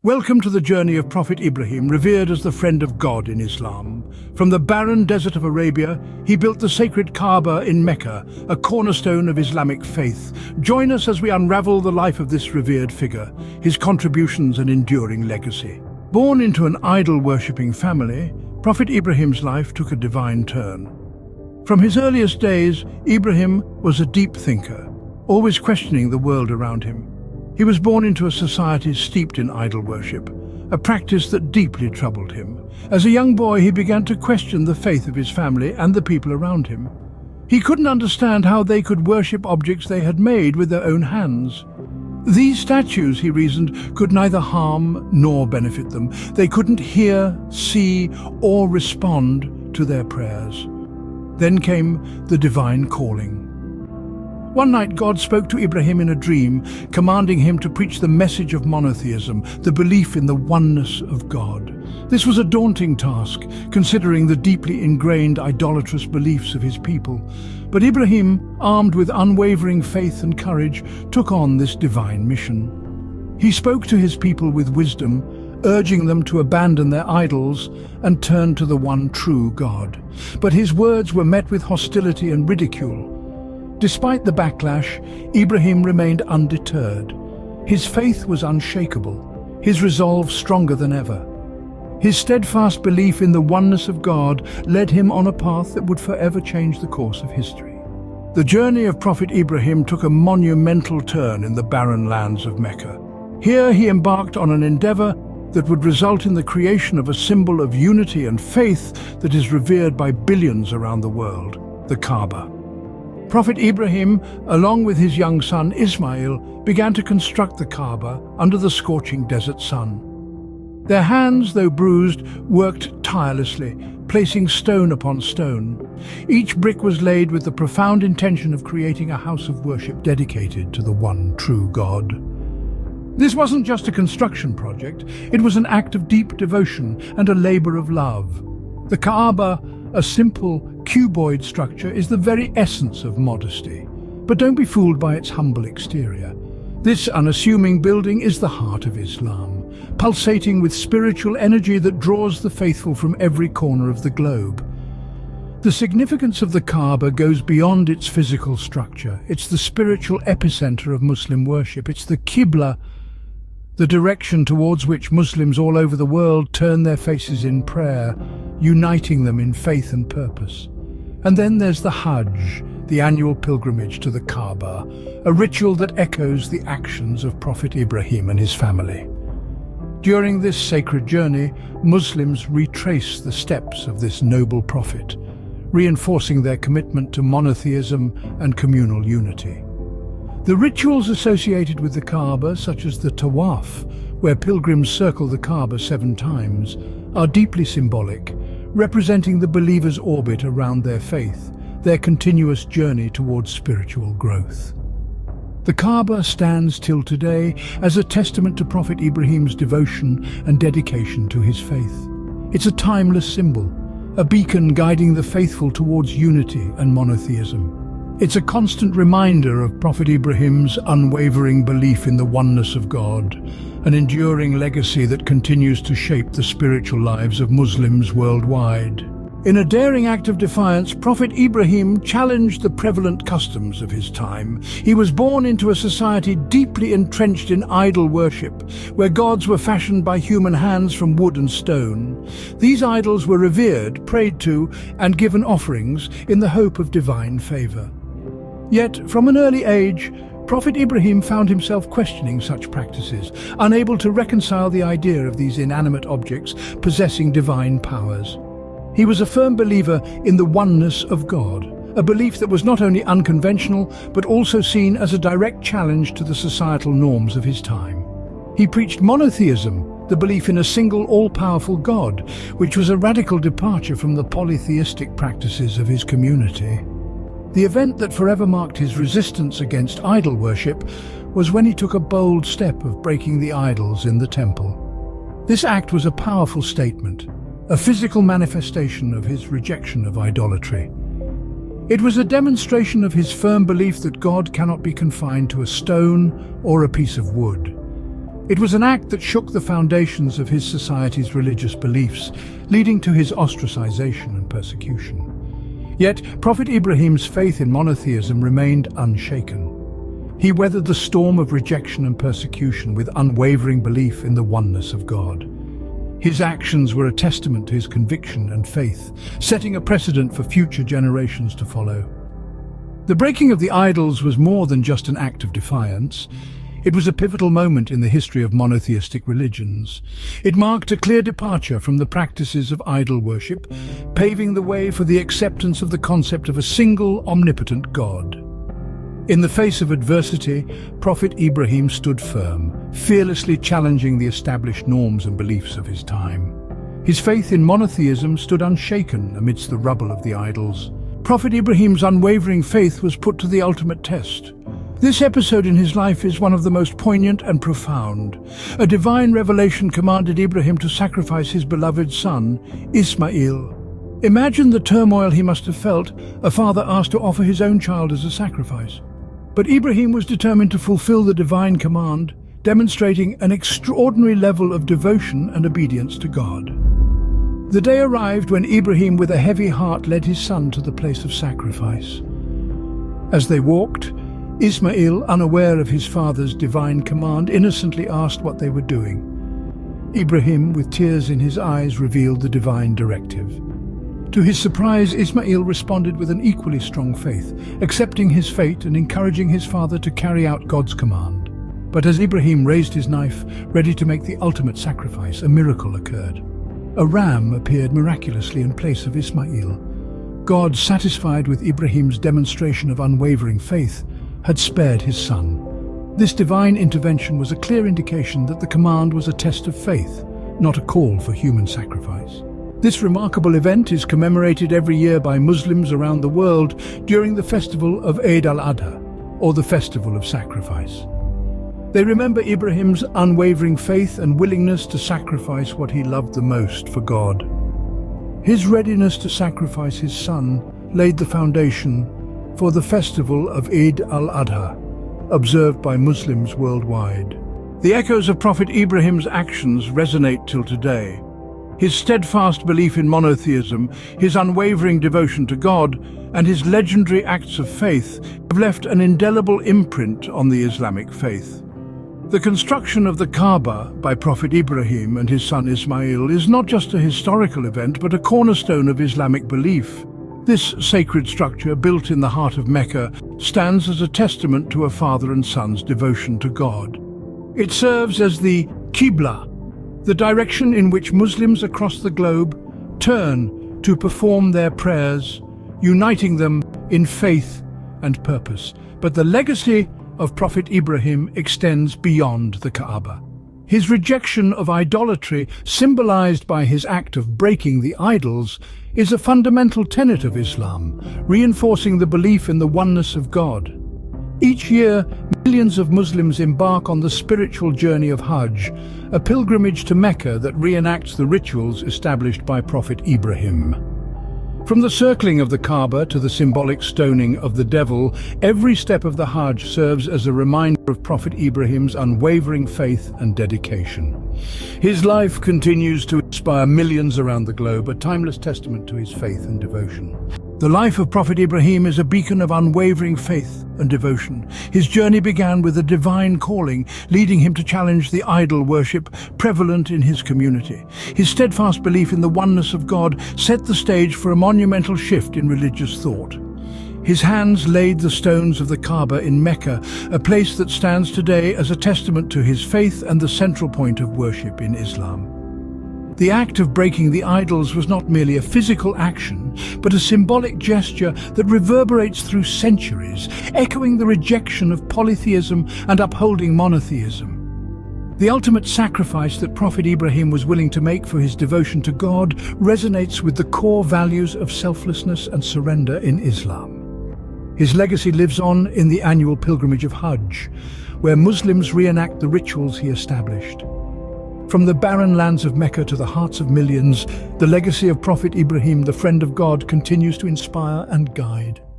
Welcome to the journey of Prophet Ibrahim, revered as the friend of God in Islam. From the barren desert of Arabia, he built the sacred Kaaba in Mecca, a cornerstone of Islamic faith. Join us as we unravel the life of this revered figure, his contributions and enduring legacy. Born into an idol-worshipping family, Prophet Ibrahim's life took a divine turn. From his earliest days, Ibrahim was a deep thinker, always questioning the world around him. He was born into a society steeped in idol worship, a practice that deeply troubled him. As a young boy, he began to question the faith of his family and the people around him. He couldn't understand how they could worship objects they had made with their own hands. These statues, he reasoned, could neither harm nor benefit them. They couldn't hear, see, or respond to their prayers. Then came the divine calling. One night, God spoke to Ibrahim in a dream, commanding him to preach the message of monotheism, the belief in the oneness of God. This was a daunting task, considering the deeply ingrained idolatrous beliefs of his people. But Ibrahim, armed with unwavering faith and courage, took on this divine mission. He spoke to his people with wisdom, urging them to abandon their idols and turn to the one true God. But his words were met with hostility and ridicule. Despite the backlash, Ibrahim remained undeterred. His faith was unshakable, his resolve stronger than ever. His steadfast belief in the oneness of God led him on a path that would forever change the course of history. The journey of Prophet Ibrahim took a monumental turn in the barren lands of Mecca. Here he embarked on an endeavor that would result in the creation of a symbol of unity and faith that is revered by billions around the world, the Kaaba. Prophet Ibrahim, along with his young son Ismail, began to construct the Kaaba under the scorching desert sun. Their hands, though bruised, worked tirelessly, placing stone upon stone. Each brick was laid with the profound intention of creating a house of worship dedicated to the one true God. This wasn't just a construction project, it was an act of deep devotion and a labor of love. The Kaaba, a simple, cuboid structure, is the very essence of modesty. But don't be fooled by its humble exterior. This unassuming building is the heart of Islam, pulsating with spiritual energy that draws the faithful from every corner of the globe. The significance of the Kaaba goes beyond its physical structure. It's the spiritual epicenter of Muslim worship. It's the Qibla, the direction towards which Muslims all over the world turn their faces in prayer, uniting them in faith and purpose. And then there's the Hajj, the annual pilgrimage to the Kaaba, a ritual that echoes the actions of Prophet Ibrahim and his family. During this sacred journey, Muslims retrace the steps of this noble prophet, reinforcing their commitment to monotheism and communal unity. The rituals associated with the Kaaba, such as the Tawaf, where pilgrims circle the Kaaba 7 times, are deeply symbolic, representing the believer's orbit around their faith, their continuous journey towards spiritual growth. The Kaaba stands till today as a testament to Prophet Ibrahim's devotion and dedication to his faith. It's a timeless symbol, a beacon guiding the faithful towards unity and monotheism. It's a constant reminder of Prophet Ibrahim's unwavering belief in the oneness of God, an enduring legacy that continues to shape the spiritual lives of Muslims worldwide. In a daring act of defiance, Prophet Ibrahim challenged the prevalent customs of his time. He was born into a society deeply entrenched in idol worship, where gods were fashioned by human hands from wood and stone. These idols were revered, prayed to, and given offerings in the hope of divine favor. Yet, from an early age, Prophet Ibrahim found himself questioning such practices, unable to reconcile the idea of these inanimate objects possessing divine powers. He was a firm believer in the oneness of God, a belief that was not only unconventional, but also seen as a direct challenge to the societal norms of his time. He preached monotheism, the belief in a single all-powerful God, which was a radical departure from the polytheistic practices of his community. The event that forever marked his resistance against idol worship was when he took a bold step of breaking the idols in the temple. This act was a powerful statement, a physical manifestation of his rejection of idolatry. It was a demonstration of his firm belief that God cannot be confined to a stone or a piece of wood. It was an act that shook the foundations of his society's religious beliefs, leading to his ostracization and persecution. Yet, Prophet Ibrahim's faith in monotheism remained unshaken. He weathered the storm of rejection and persecution with unwavering belief in the oneness of God. His actions were a testament to his conviction and faith, setting a precedent for future generations to follow. The breaking of the idols was more than just an act of defiance. It was a pivotal moment in the history of monotheistic religions. It marked a clear departure from the practices of idol worship, paving the way for the acceptance of the concept of a single, omnipotent God. In the face of adversity, Prophet Ibrahim stood firm, fearlessly challenging the established norms and beliefs of his time. His faith in monotheism stood unshaken amidst the rubble of the idols. Prophet Ibrahim's unwavering faith was put to the ultimate test. This episode in his life is one of the most poignant and profound. A divine revelation commanded Ibrahim to sacrifice his beloved son, Ismail. Imagine the turmoil he must have felt, a father asked to offer his own child as a sacrifice. But Ibrahim was determined to fulfill the divine command, demonstrating an extraordinary level of devotion and obedience to God. The day arrived when Ibrahim, with a heavy heart, led his son to the place of sacrifice. As they walked, Ismail, unaware of his father's divine command, innocently asked what they were doing. Ibrahim, with tears in his eyes, revealed the divine directive. To his surprise, Ismail responded with an equally strong faith, accepting his fate and encouraging his father to carry out God's command. But as Ibrahim raised his knife, ready to make the ultimate sacrifice, a miracle occurred. A ram appeared miraculously in place of Ismail. God, satisfied with Ibrahim's demonstration of unwavering faith, had spared his son. This divine intervention was a clear indication that the command was a test of faith, not a call for human sacrifice. This remarkable event is commemorated every year by Muslims around the world during the festival of Eid al-Adha, or the Festival of Sacrifice. They remember Ibrahim's unwavering faith and willingness to sacrifice what he loved the most for God. His readiness to sacrifice his son laid the foundation for the festival of Eid al-Adha, observed by Muslims worldwide. The echoes of Prophet Ibrahim's actions resonate till today. His steadfast belief in monotheism, his unwavering devotion to God, and his legendary acts of faith have left an indelible imprint on the Islamic faith. The construction of the Kaaba by Prophet Ibrahim and his son Ismail is not just a historical event, but a cornerstone of Islamic belief. This sacred structure, built in the heart of Mecca, stands as a testament to a father and son's devotion to God. It serves as the Qibla, the direction in which Muslims across the globe turn to perform their prayers, uniting them in faith and purpose. But the legacy of Prophet Ibrahim extends beyond the Kaaba. His rejection of idolatry, symbolized by his act of breaking the idols, is a fundamental tenet of Islam, reinforcing the belief in the oneness of God. Each year, millions of Muslims embark on the spiritual journey of Hajj, a pilgrimage to Mecca that reenacts the rituals established by Prophet Ibrahim. From the circling of the Kaaba to the symbolic stoning of the devil, every step of the Hajj serves as a reminder of Prophet Ibrahim's unwavering faith and dedication. His life continues to inspire millions around the globe, a timeless testament to his faith and devotion. The life of Prophet Ibrahim is a beacon of unwavering faith and devotion. His journey began with a divine calling, leading him to challenge the idol worship prevalent in his community. His steadfast belief in the oneness of God set the stage for a monumental shift in religious thought. His hands laid the stones of the Kaaba in Mecca, a place that stands today as a testament to his faith and the central point of worship in Islam. The act of breaking the idols was not merely a physical action, but a symbolic gesture that reverberates through centuries, echoing the rejection of polytheism and upholding monotheism. The ultimate sacrifice that Prophet Ibrahim was willing to make for his devotion to God resonates with the core values of selflessness and surrender in Islam. His legacy lives on in the annual pilgrimage of Hajj, where Muslims reenact the rituals he established. From the barren lands of Mecca to the hearts of millions, the legacy of Prophet Ibrahim, the friend of God, continues to inspire and guide.